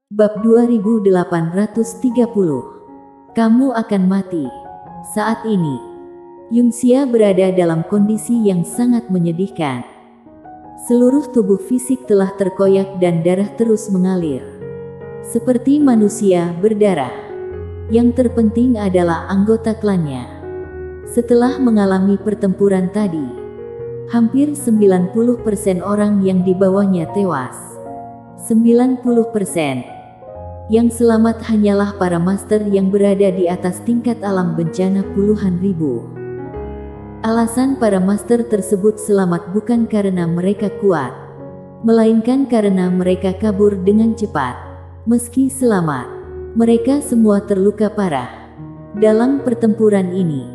Bab 2830. Kamu akan mati. Saat ini, Yunxia berada dalam kondisi yang sangat menyedihkan. Seluruh tubuh fisik telah terkoyak dan darah terus mengalir. Seperti manusia berdarah. Yang terpenting adalah anggota klannya. Setelah mengalami pertempuran tadi, hampir 90% orang yang dibawanya tewas. 90%. Yang selamat hanyalah para master yang berada di atas tingkat alam bencana puluhan ribu. Alasan para master tersebut selamat bukan karena mereka kuat, melainkan karena mereka kabur dengan cepat. Meski selamat, mereka semua terluka parah. Dalam pertempuran ini,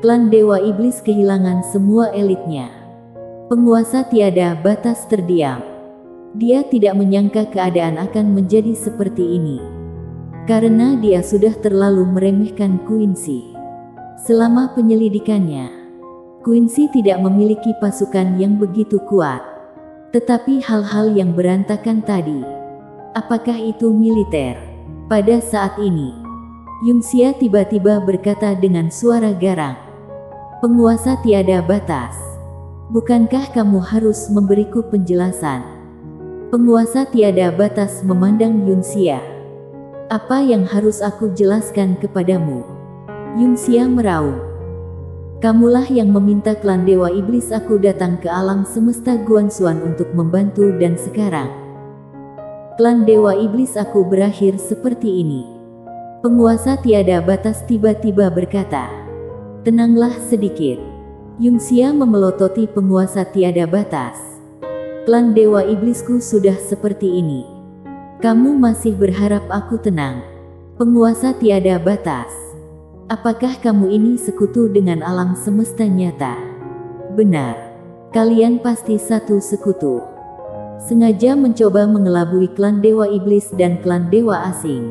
klan Dewa Iblis kehilangan semua elitnya. Penguasa tiada batas terdiam. Dia tidak menyangka keadaan akan menjadi seperti ini. Karena dia sudah terlalu meremehkan Quincy. Selama penyelidikannya, Quincy tidak memiliki pasukan yang begitu kuat. Tetapi hal-hal yang berantakan tadi, apakah itu militer? Pada saat ini, Yunxia tiba-tiba berkata dengan suara garang, "Penguasa tiada batas. Bukankah kamu harus memberiku penjelasan?" Penguasa tiada batas memandang Yunxia. "Apa yang harus aku jelaskan kepadamu?" Yunxia meraung. "Kamulah yang meminta klan Dewa Iblis aku datang ke alam semesta Guanxuan untuk membantu dan sekarang klan Dewa Iblis aku berakhir seperti ini." Penguasa tiada batas tiba-tiba berkata, "Tenanglah sedikit." Yunxia memelototi penguasa tiada batas. "Klan Dewa Iblisku sudah seperti ini. Kamu masih berharap aku tenang?" Penguasa tiada batas. "Apakah kamu ini sekutu dengan alam semesta nyata?" "Benar. Kalian pasti satu sekutu. Sengaja mencoba mengelabui klan Dewa Iblis dan klan Dewa Asing.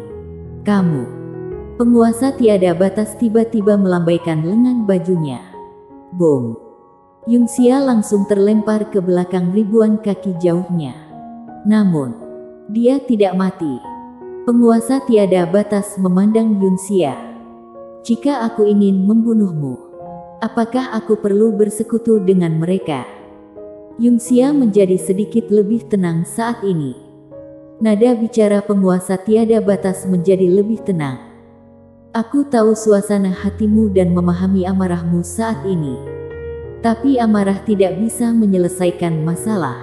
Kamu." Penguasa tiada batas tiba-tiba melambaikan lengan bajunya. Bom. Yunxia langsung terlempar ke belakang ribuan kaki jauhnya. Namun, dia tidak mati. Penguasa tiada batas memandang Yunxia. "Jika aku ingin membunuhmu, apakah aku perlu bersekutu dengan mereka?" Yunxia menjadi sedikit lebih tenang saat ini. Nada bicara penguasa tiada batas menjadi lebih tenang. "Aku tahu suasana hatimu dan memahami amarahmu saat ini. Tapi amarah tidak bisa menyelesaikan masalah.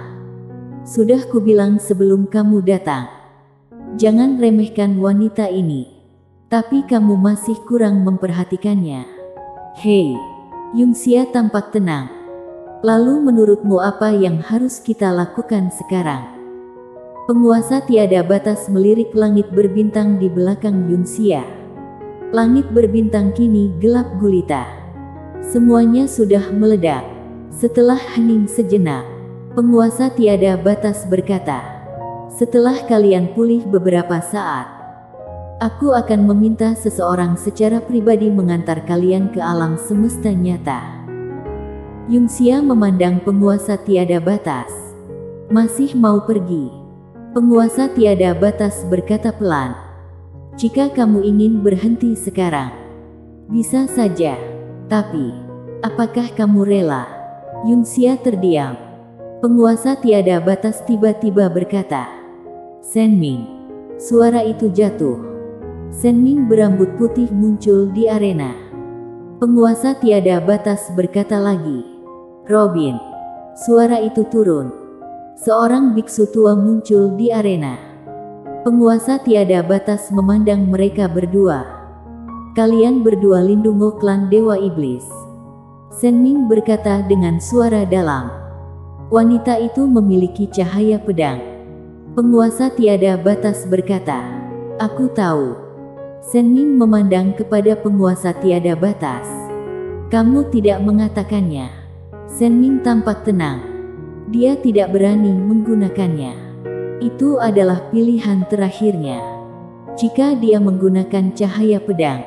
Sudah kubilang sebelum kamu datang. Jangan remehkan wanita ini. Tapi kamu masih kurang memperhatikannya." "Hei." Yunxia tampak tenang. "Lalu menurutmu apa yang harus kita lakukan sekarang?" Penguasa tiada batas melirik langit berbintang di belakang Yunxia. Langit berbintang kini gelap gulita. Semuanya sudah meledak. Setelah hening sejenak, penguasa tiada batas berkata, "Setelah kalian pulih beberapa saat, aku akan meminta seseorang secara pribadi mengantar kalian ke alam semesta nyata." Yunxia memandang penguasa tiada batas. "Masih mau pergi?" Penguasa tiada batas berkata pelan, "Jika kamu ingin berhenti sekarang, bisa saja. Tapi, apakah kamu rela?" Yunxia terdiam. Penguasa tiada batas tiba-tiba berkata, "Shenming." Suara itu jatuh. Shenming berambut putih muncul di arena. Penguasa tiada batas berkata lagi, "Robin." Suara itu turun. Seorang biksu tua muncul di arena. Penguasa tiada batas memandang mereka berdua. "Kalian berdua lindungo klan Dewa Iblis." Shenming berkata dengan suara dalam. Wanita itu memiliki cahaya pedang. Penguasa tiada batas berkata, "Aku tahu." Shenming memandang kepada penguasa tiada batas. "Kamu tidak mengatakannya." Shenming tampak tenang. Dia tidak berani menggunakannya. Itu adalah pilihan terakhirnya. Jika dia menggunakan cahaya pedang,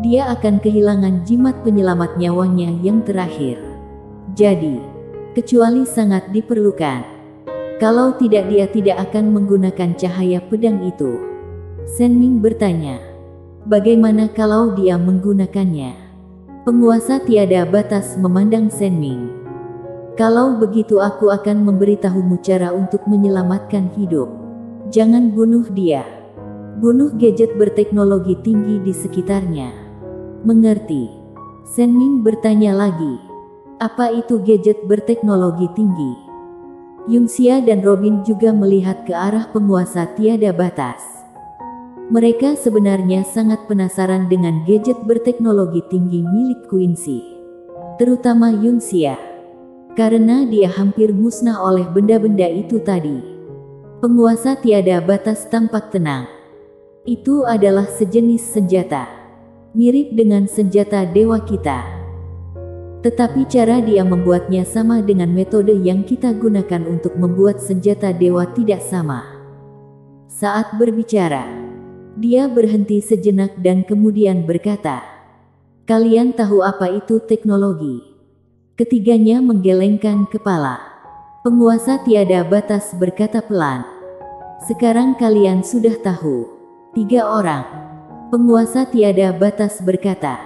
dia akan kehilangan jimat penyelamat nyawanya yang terakhir. Jadi, kecuali sangat diperlukan, Kalau tidak, dia tidak akan menggunakan cahaya pedang itu. Shen Ming bertanya, bagaimana kalau dia menggunakannya? Penguasa tiada batas memandang Shen Ming. Kalau begitu aku akan memberitahumu cara untuk menyelamatkan hidup. Jangan bunuh dia. Bunuh gadget berteknologi tinggi di sekitarnya. Mengerti? Shen Ming bertanya lagi. Apa itu gadget berteknologi tinggi? Yunxia dan Robin juga melihat ke arah penguasa tiada batas. Mereka sebenarnya sangat penasaran dengan gadget berteknologi tinggi milik Quincy. Terutama Yunxia. Karena dia hampir musnah oleh benda-benda itu tadi. Penguasa tiada batas tampak tenang. Itu adalah sejenis senjata. Mirip dengan senjata dewa kita. Tetapi cara dia membuatnya sama dengan metode yang kita gunakan untuk membuat senjata dewa tidak sama. Saat berbicara, dia berhenti sejenak dan kemudian berkata, kalian tahu apa itu teknologi? Ketiganya menggelengkan kepala. Penguasa tiada batas berkata pelan. Sekarang kalian sudah tahu. 3 orang. Penguasa tiada batas berkata,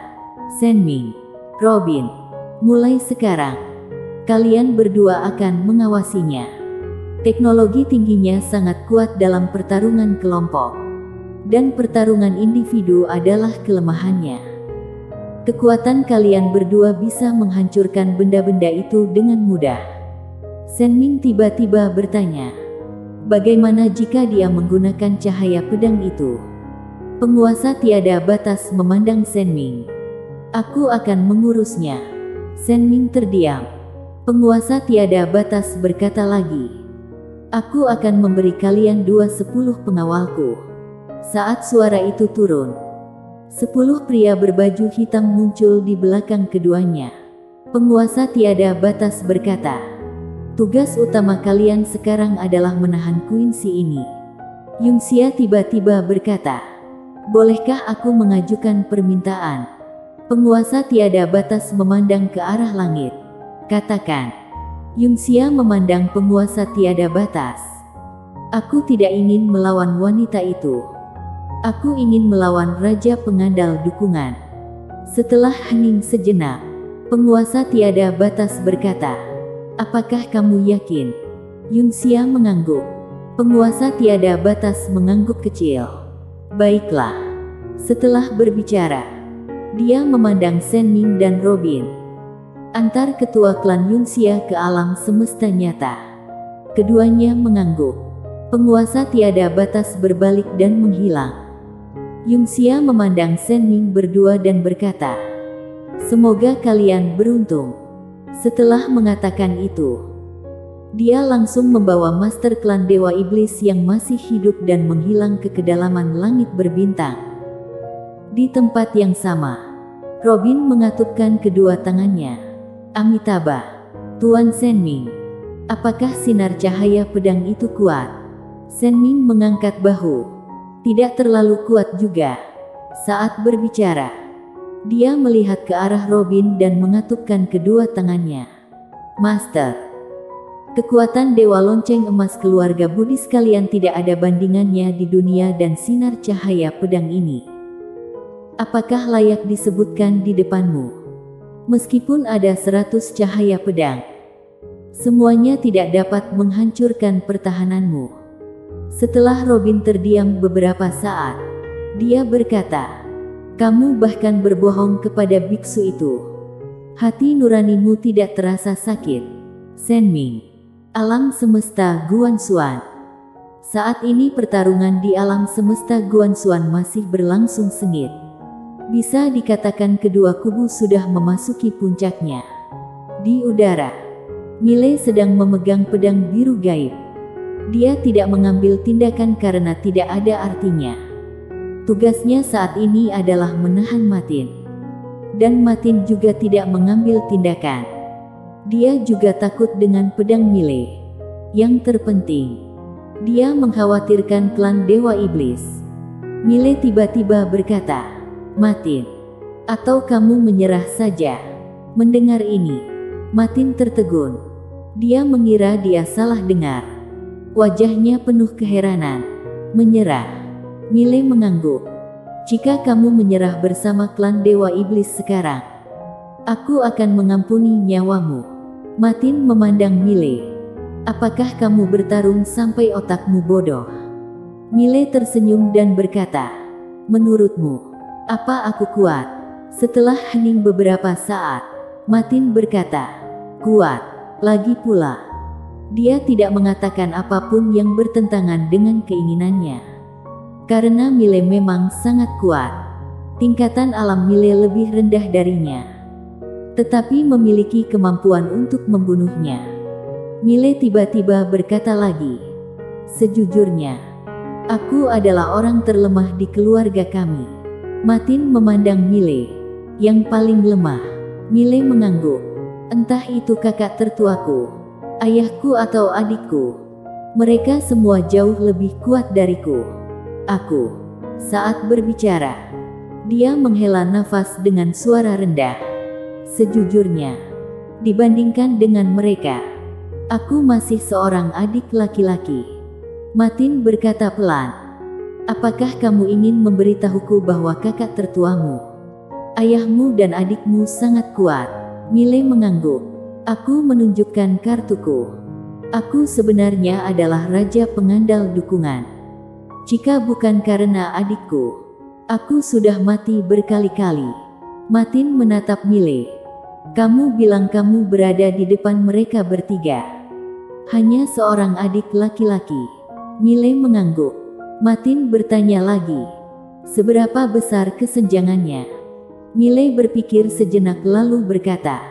Shen Ming, Robin. Mulai sekarang, kalian berdua akan mengawasinya. Teknologi tingginya sangat kuat dalam pertarungan kelompok. Dan pertarungan individu adalah kelemahannya. Kekuatan kalian berdua bisa menghancurkan benda-benda itu dengan mudah. Shen Ming tiba-tiba bertanya, bagaimana jika dia menggunakan cahaya pedang itu? Penguasa tiada batas memandang Shen Ming. Aku akan mengurusnya. Shen Ming terdiam. Penguasa tiada batas berkata lagi, aku akan memberi kalian 10 pengawalku. Saat suara itu turun, 10 pria berbaju hitam muncul di belakang keduanya. Penguasa tiada batas berkata, tugas utama kalian sekarang adalah menahan Quincy ini. Yunxia tiba-tiba berkata, bolehkah aku mengajukan permintaan? Penguasa tiada batas memandang ke arah langit. Katakan. Yunxia memandang penguasa tiada batas. Aku tidak ingin melawan wanita itu. Aku ingin melawan raja pengandal dukungan. Setelah hening sejenak, penguasa tiada batas berkata, apakah kamu yakin? Yunxia mengangguk. Penguasa tiada batas mengangguk kecil. Baiklah. Setelah berbicara, dia memandang Shen Ming dan Robin. Antar ketua klan Yunxia ke alam semesta nyata. Keduanya mengangguk. Penguasa tiada batas berbalik dan menghilang. Yunxia memandang Shen Ming berdua dan berkata, semoga kalian beruntung. Setelah mengatakan itu, dia langsung membawa master klan Dewa Iblis yang masih hidup dan menghilang ke kedalaman langit berbintang. Di tempat yang sama, Robin mengatupkan kedua tangannya. Amitabha, Tuan Shen Ming, apakah sinar cahaya pedang itu kuat? Shen Ming mengangkat bahu. Tidak terlalu kuat juga. Saat berbicara, dia melihat ke arah Robin dan mengatupkan kedua tangannya. Master, kekuatan Dewa Lonceng Emas keluarga Buddhis kalian tidak ada bandingannya di dunia dan sinar cahaya pedang ini. Apakah layak disebutkan di depanmu? Meskipun ada 100 cahaya pedang, semuanya tidak dapat menghancurkan pertahananmu. Setelah Robin terdiam beberapa saat, dia berkata, kamu bahkan berbohong kepada biksu itu. Hati nuranimu tidak terasa sakit. Shen Ming, alam semesta Guanshuan. Saat ini pertarungan di alam semesta Guanshuan masih berlangsung sengit. Bisa dikatakan kedua kubu sudah memasuki puncaknya. Di udara, Miley sedang memegang pedang biru gaib. Dia tidak mengambil tindakan karena tidak ada artinya. Tugasnya saat ini adalah menahan Martin. Dan Martin juga tidak mengambil tindakan. Dia juga takut dengan pedang Miley. Yang terpenting, dia mengkhawatirkan klan Dewa Iblis. Miley tiba-tiba berkata, Martin, atau kamu menyerah saja. Mendengar ini, Martin tertegun. Dia mengira dia salah dengar. Wajahnya penuh keheranan. Menyerah. Mile mengangguk. Jika kamu menyerah bersama klan Dewa Iblis sekarang, aku akan mengampuni nyawamu. Martin memandang Mile. Apakah kamu bertarung sampai otakmu bodoh? Mile tersenyum dan berkata, menurutmu, apa aku kuat? Setelah hening beberapa saat, Martin berkata, kuat. Lagi pula, dia tidak mengatakan apapun yang bertentangan dengan keinginannya. Karena Mile memang sangat kuat. Tingkatan alam Mile lebih rendah darinya, tetapi memiliki kemampuan untuk membunuhnya. Mile tiba-tiba berkata lagi, sejujurnya, aku adalah orang terlemah di keluarga kami. Martin memandang Mile, yang paling lemah. Mile mengangguk. Entah itu kakak tertuaku, ayahku atau adikku, mereka semua jauh lebih kuat dariku. Aku. Saat berbicara, dia menghela nafas dengan suara rendah. Sejujurnya, dibandingkan dengan mereka, aku masih seorang adik laki-laki. Martin berkata pelan, apakah kamu ingin memberitahuku bahwa kakak tertuamu, ayahmu dan adikmu sangat kuat? Mile mengangguk. Aku menunjukkan kartuku. Aku sebenarnya adalah raja pengandal dukungan. Jika bukan karena adikku, aku sudah mati berkali-kali. Martin menatap Mile. Kamu bilang kamu berada di depan mereka bertiga. Hanya seorang adik laki-laki. Mile mengangguk. Martin bertanya lagi, seberapa besar kesenjangannya? Mile berpikir sejenak lalu berkata,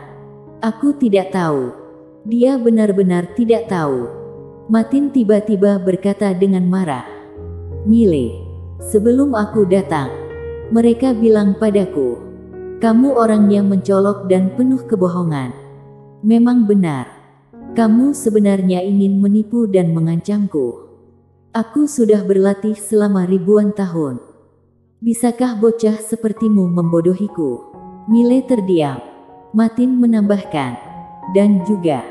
aku tidak tahu. Dia benar-benar tidak tahu. Martin tiba-tiba berkata dengan marah, Mile, sebelum aku datang, mereka bilang padaku, kamu orangnya mencolok dan penuh kebohongan. Memang benar, kamu sebenarnya ingin menipu dan mengancamku. Aku sudah berlatih selama ribuan tahun. Bisakah bocah sepertimu membodohiku? Mile terdiam. Martin menambahkan, dan juga,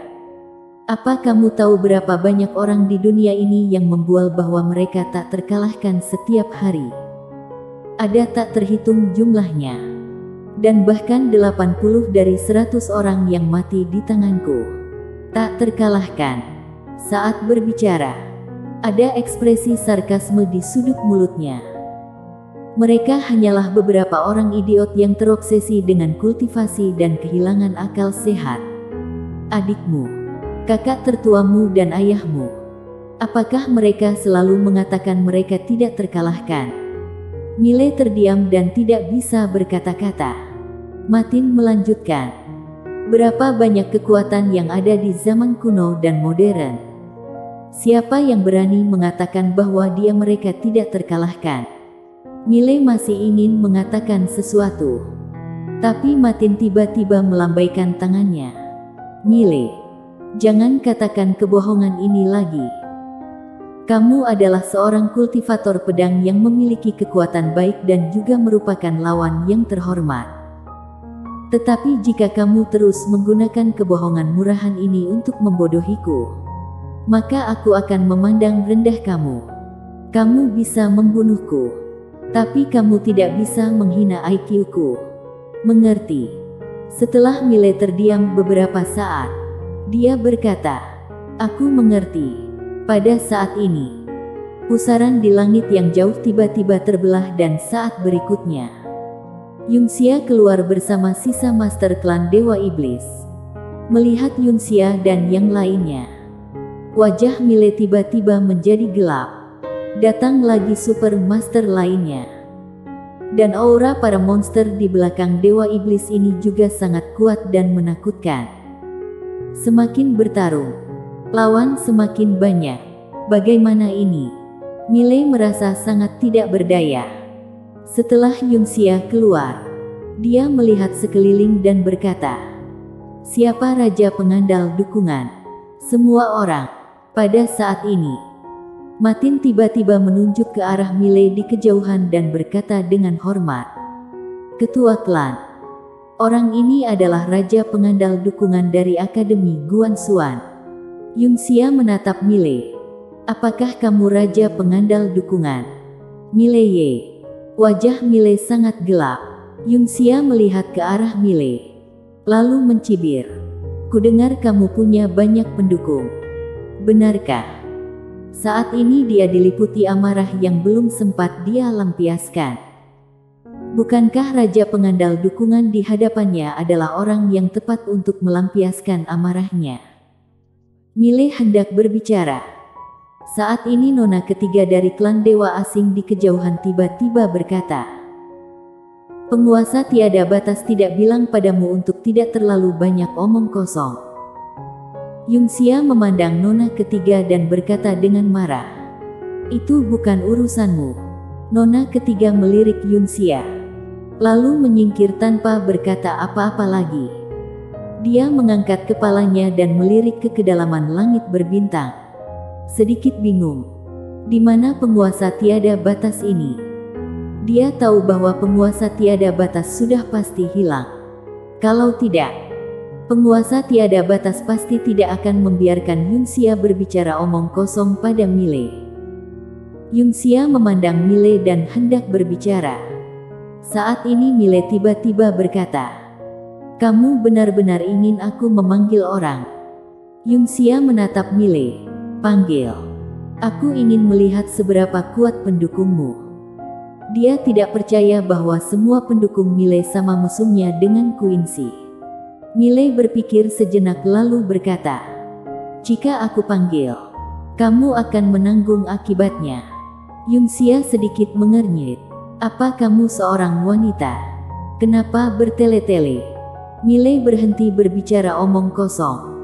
apa kamu tahu berapa banyak orang di dunia ini yang membual bahwa mereka tak terkalahkan setiap hari? Ada tak terhitung jumlahnya. Dan bahkan 80 dari 100 orang yang mati di tanganku tak terkalahkan. Saat berbicara, ada ekspresi sarkasme di sudut mulutnya. Mereka hanyalah beberapa orang idiot yang terobsesi dengan kultivasi dan kehilangan akal sehat. Adikmu, kakak tertuamu dan ayahmu, apakah mereka selalu mengatakan mereka tidak terkalahkan? Mile terdiam dan tidak bisa berkata-kata. Martin melanjutkan, berapa banyak kekuatan yang ada di zaman kuno dan modern? Siapa yang berani mengatakan bahwa mereka tidak terkalahkan? Mile masih ingin mengatakan sesuatu, tapi Martin tiba-tiba melambaikan tangannya. Mile, jangan katakan kebohongan ini lagi. Kamu adalah seorang kultivator pedang yang memiliki kekuatan baik dan juga merupakan lawan yang terhormat. Tetapi jika kamu terus menggunakan kebohongan murahan ini untuk membodohiku, maka aku akan memandang rendah kamu. Kamu bisa membunuhku, tapi kamu tidak bisa menghina IQ-ku. Mengerti? Setelah Mile terdiam beberapa saat, dia berkata, aku mengerti. Pada saat ini, pusaran di langit yang jauh tiba-tiba terbelah dan saat berikutnya, Yunxia keluar bersama sisa master klan Dewa Iblis. Melihat Yunxia dan yang lainnya, wajah Mile tiba-tiba menjadi gelap. Datang lagi super master lainnya. Dan aura para monster di belakang Dewa Iblis ini juga sangat kuat dan menakutkan. Semakin bertarung, lawan semakin banyak. Bagaimana ini? Mile merasa sangat tidak berdaya. Setelah Yunxia keluar, dia melihat sekeliling dan berkata, siapa raja pengandal dukungan? Semua orang. Pada saat ini, Martin tiba-tiba menunjuk ke arah Mile di kejauhan dan berkata dengan hormat, ketua klan. Orang ini adalah raja pengandal dukungan dari Akademi Guan Xuan. Yunxia menatap Mile. Apakah kamu raja pengandal dukungan? Mileye. Wajah Mile sangat gelap. Yunxia melihat ke arah Mile, lalu mencibir. Kudengar kamu punya banyak pendukung. Benarkah? Saat ini dia diliputi amarah yang belum sempat dia lampiaskan. Bukankah raja pengandal dukungan di hadapannya adalah orang yang tepat untuk melampiaskan amarahnya? Mile hendak berbicara. Saat ini nona ketiga dari klan dewa asing di kejauhan tiba-tiba berkata, "Penguasa tiada batas tidak bilang padamu untuk tidak terlalu banyak omong kosong." Yunxia memandang nona ketiga dan berkata dengan marah, "Itu bukan urusanmu." Nona ketiga melirik Yunxia, lalu menyingkir tanpa berkata apa-apa lagi. Dia mengangkat kepalanya dan melirik ke kedalaman langit berbintang. Sedikit bingung. Di mana penguasa tiada batas ini? Dia tahu bahwa penguasa tiada batas sudah pasti hilang. Kalau tidak, penguasa tiada batas pasti tidak akan membiarkan Yunxia berbicara omong kosong pada Mile. Yunxia memandang Mile dan hendak berbicara. Saat ini Mile tiba-tiba berkata, "Kamu benar-benar ingin aku memanggil orang?" Yunxia menatap Mile. "Panggil. Aku ingin melihat seberapa kuat pendukungmu." Dia tidak percaya bahwa semua pendukung Mile sama mesumnya dengan Quincy. Mile berpikir sejenak lalu berkata, "Jika aku panggil, kamu akan menanggung akibatnya." Yunxia sedikit mengernyit. "Apa kamu seorang wanita? Kenapa bertele-tele?" Mile berhenti berbicara omong kosong.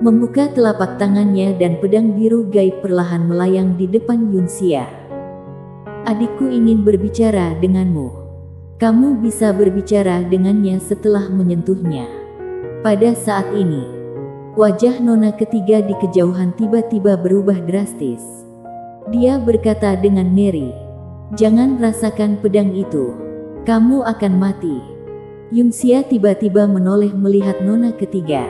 Membuka telapak tangannya dan pedang biru gaib perlahan melayang di depan Yunxia. "Adikku ingin berbicara denganmu. Kamu bisa berbicara dengannya setelah menyentuhnya." Pada saat ini, wajah nona ketiga di kejauhan tiba-tiba berubah drastis. Dia berkata dengan ngeri, "Jangan rasakan pedang itu. Kamu akan mati." Yunxia tiba-tiba menoleh melihat nona ketiga.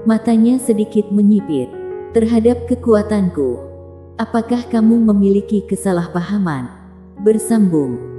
Matanya sedikit menyipit. "Terhadap kekuatanku, apakah kamu memiliki kesalahpahaman?" Bersambung.